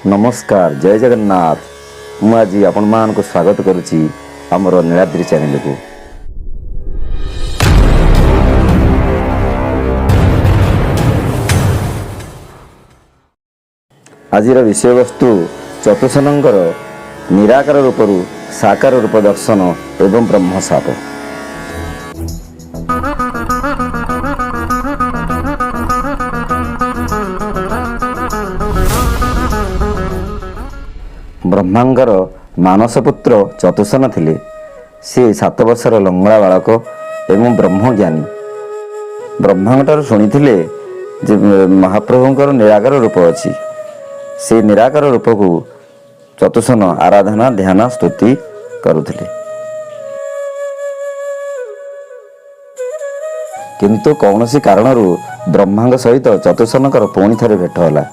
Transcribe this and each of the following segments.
नमस्कार जय जगन्नाथ मु आज आपण मान को स्वागत करुच्ची आमर नीलाद्री चैनल को। आजिर विषय वस्तु चतुसनंगर निराकार रूपरू साकार रूप दर्शन एवं ब्रह्म साप। ब्रह्मांगर मानसपुत्र चतुसन थिले। से 7 वर्षर लंगड़ा बालक एवं ब्रह्मज्ञानी। ब्रह्मांगठार शुणिथिले जे महाप्रभुंकर निराकार रूप अछि। से निराकार रूप को चतुसन आराधना ध्यान स्तुति करुथिले। किंतु कौनसी कारणरू ब्रह्मांग सहित चतुसनकर पुणी थरे भेट होला।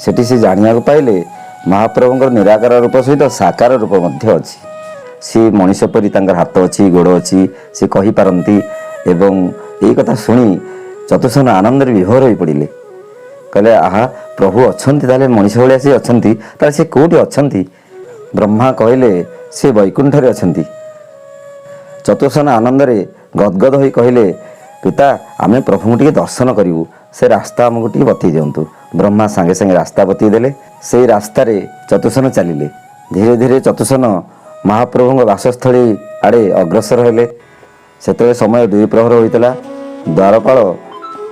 सेठी से जानिया पाइले महाप्रभुंकर निराकार रूप सहित साकार रूप मध्य अछि। सी मनीष परी तांकर हाथ अछि गोड़ अछि से कहि पारंती एवं एई कथा सुनी चतुसन आनंद रे विभोर होई पड़िले। कहले आहा प्रभु अछंती ताले मनीष भलिया से अछंती ताले से कोठी अछंती। ब्रह्मा कहले से वैकुंठ रे अछंती। चतुसन आनंद रे गदगद होई कहले पिता आमे प्रभु टिके दर्शन करिवु से रास्ता हमको टिके बतई दियंतु। ब्रह्मा संगे संगे रास्ता बतई देले। से रास्ता रे चतुसन चलिले। धीरे धीरे चतुसन महाप्रभु वासस्थली आड़े अग्रसर हेले। सेतबे समय 2 प्रहर होइतला। द्वारपाल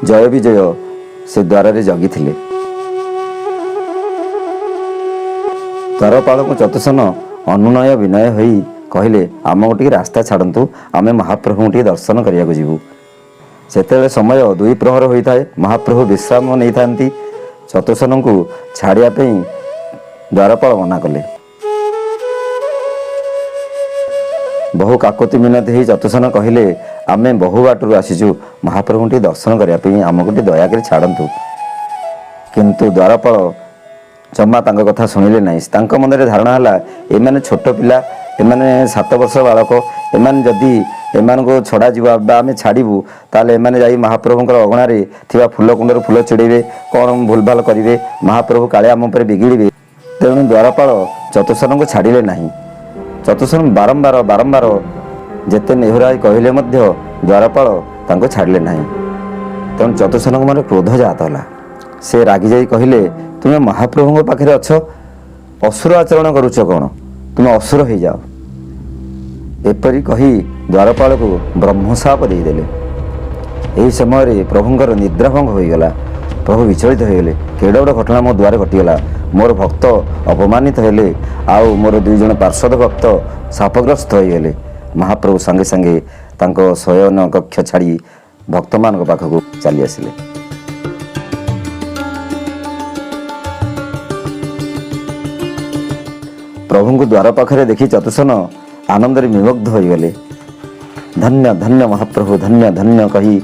जय विजय से द्वार रे जगिथिले। द्वारपाल को चतुसन अनुनय विनय होई कहले आमको टिके रास्ता छाड़ंतु आमे महाप्रभु टिके दर्शन करिया को जीवु। सेतबे समय 2 प्रहर होइथाय। महाप्रभु विश्राम नै थांती। चतुसन को छाड़िया द्वारपाल मना कले। बहु काकुति मिनती ही चतुसन कहले आमे बहु बाटरू आसीचु महाप्रभु टी दर्शन करने आमको टी दयाकरी छाड़ंतु। किंतु द्वारपाल जमा तांका कथा सुनिले नहीं। तांका मन रे धारणा हला एमाने छोट पिला एमाने 7 वर्ष बालक एमाने जदि एमान को छड़ा जीवा आमे छाड़ीबू ताले एमाने जाई महाप्रभुंकर अगणारे थिबा फूल कुंडर फूल चिड़ेबे कौन भूलभाल करिवे महाप्रभु काले आम पर बिगिड़े। तेणु द्वारपाल चतुसन को छाड़िले नहीं। चतुसन बारंबार बारंबार जेते नेहुराई कहले मध्य द्वारपाल तांको छाड़िले नहीं। तेणु चतुसन को मन क्रोध जात होला। से रागी जाई कहले तुमे महाप्रभु पाखे अछ असुर आचरण करुच कौन तुम असुर हो जाओ। एपरी कही द्वारपाल को ब्रह्मशाप देदेले। यही समय प्रभुंकर निद्राभंग होईगला। प्रभु विचलित होगले केड़ गोटे घटना मो द्वारे घटीगला। मोर भक्त अपमानित हेले आउ मोर 2 जन पार्षद भक्त शापग्रस्त होईगले। महाप्रभु संगे संगे तांको शयन कक्ष छाड़ी भक्त मान पाखक चली आसिले। प्रभु को द्वार पाखरे देखि चतुसन आनंद रे विमुग्ध होईगले। धन्य धन्य महाप्रभु धन्य धन्य कही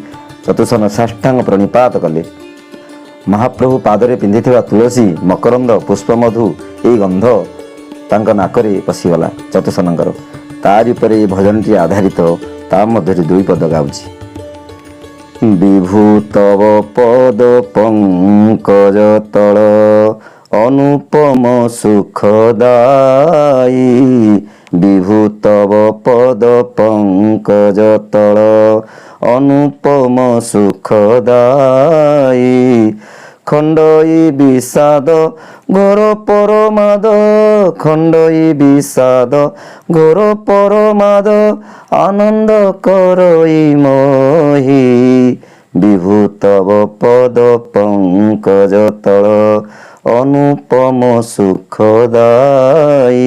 चतुसन साष्टांग प्रणिपात कले। महाप्रभु पादरे पिंधिथिबा तुलसी मकरंद पुष्पमधु ए गंध तांका नाकरे पशिगला चतुसनंकर। तारि परे भजनटी आधारित ता मध्य 2 पद गाउछि। विभू तव पद पंकज तल अनुपम सुखदायी। विभू तव पद पंकज तल अनुपम सुखदायी। खंडई विषाद घोर परमाद खंडई विषाद घोर परमाद आनंद करई मोहि। विभू तव पद पंकज तल अनुपम सुखदायी।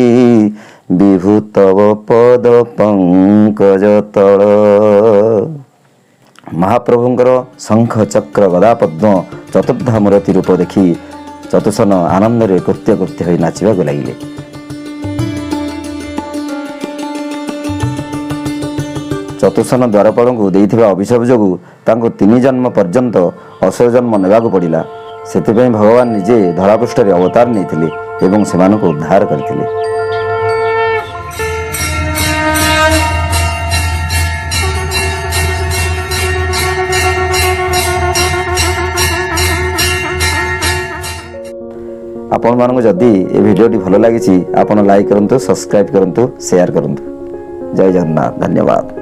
विभू तव पद पंकज तल। महाप्रभुंकर शंख चक्र गदा पद्म चतुर्धा मूर्ति रूप देखि चतुसन आनंद रे कृत्य कृत्य होई नाचिबा को लागिले। चतुसन द्वारपाल को देइथिबा अभिशाप जोगु तांको 3 जन्म पर्यंत असुर जन्म नेबा को पड़िला। सेतिपय भगवान निजे धरापृष्ठ रे अवतार नैथिले एवं सेमानकु उद्धार करथिले। आपण मानक जदि ए भिडियोटी भल लगी आपण लाइक करूँ, सब्सक्राइब करूँ, शेयर करूँ। जय जगन्नाथ। धन्यवाद।